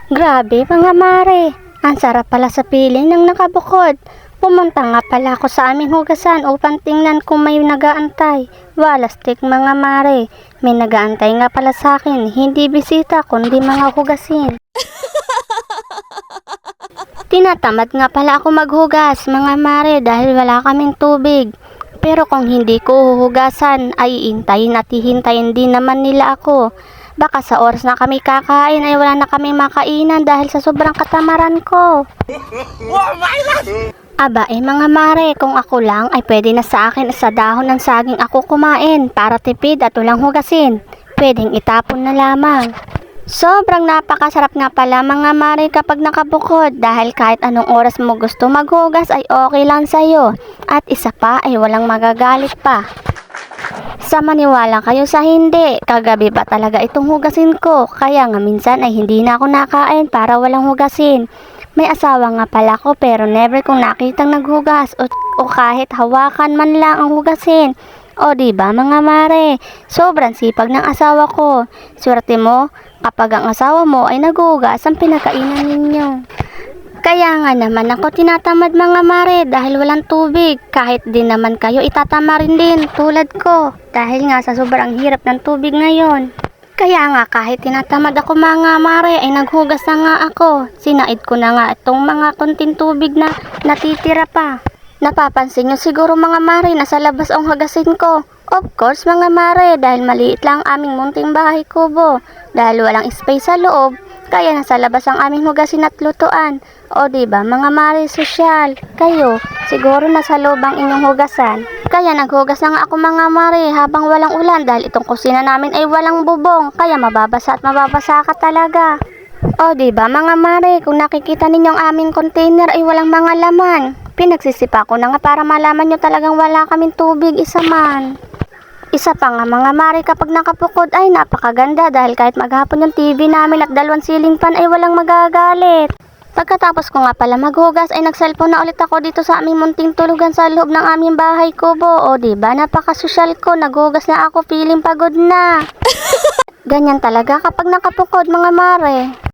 Grabe mga mare, ang sarap pala sa piling ng nakabukod. Pumunta nga pala ako sa aming hugasan upang tingnan kung may nagaantay. Walastik mga mare, may nagaantay nga pala sa akin, hindi bisita kundi mga hugasin. Tinatamad nga pala ako maghugas mga mare dahil wala kaming tubig. Pero kung hindi ko huhugasan ay intayin at hihintayin din naman nila ako. Baka sa oras na kami kakain ay wala na kami makainan dahil sa sobrang katamaran ko. Aba mga mare, kung ako lang ay pwede na sa akin sa dahon ng saging ako kumain para tipid at walang hugasin. Pwedeng itapon na lamang. Sobrang napakasarap nga pala mga mare kapag nakabukod dahil kahit anong oras mo gusto maghugas ay okay lang sa'yo. At isa pa ay walang magagalit pa. Sa maniwala kayo sa hindi, kagabi pa talaga itong hugasin ko, kaya nga minsan ay hindi na ako nakain para walang hugasin. May asawa nga pala ko pero never kong nakitang naghugas o kahit hawakan man lang ang hugasin. O diba mga mare, sobrang sipag ng asawa ko. Swerte mo kapag ang asawa mo ay naghugas ang pinakainan ninyo. Kaya nga naman ako tinatamad mga mare dahil walang tubig. Kahit din naman kayo itatama rin din tulad ko dahil nga sa sobrang hirap ng tubig ngayon. Kaya nga kahit tinatamad ako mga mare ay naghugas na nga ako. Sinaid ko na nga itong mga konting tubig na natitira pa. Napapansin nyo siguro mga mare na sa labas ang hugasin ko. Of course mga mare dahil maliit lang aming munting bahay kubo. Dahil walang space sa loob. Kaya nasa labas ang aming hugasin at lutuan. O diba mga mare sosyal, kayo siguro nasa loob ang inyong hugasan. Kaya naghugas na nga ako mga mare habang walang ulan dahil itong kusina namin ay walang bubong. Kaya mababasa at mababasa ka talaga. O diba mga mare, kung nakikita ninyo ang aming container ay walang mga laman. Pinagsisipa ko na nga para malaman nyo talagang wala kaming tubig isa man. Isa pa nga mga mare kapag nakapukod ay napakaganda dahil kahit maghapon yung TV namin at dalawang ceiling fan ay walang magagalit. Pagkatapos ko nga pala maghugas ay nag-cellphone na ulit ako dito sa aming munting tulugan sa loob ng aming bahay kubo. O diba napakasosyal ko, naghugas na ako feeling pagod na. Ganyan talaga kapag nakapukod mga mare.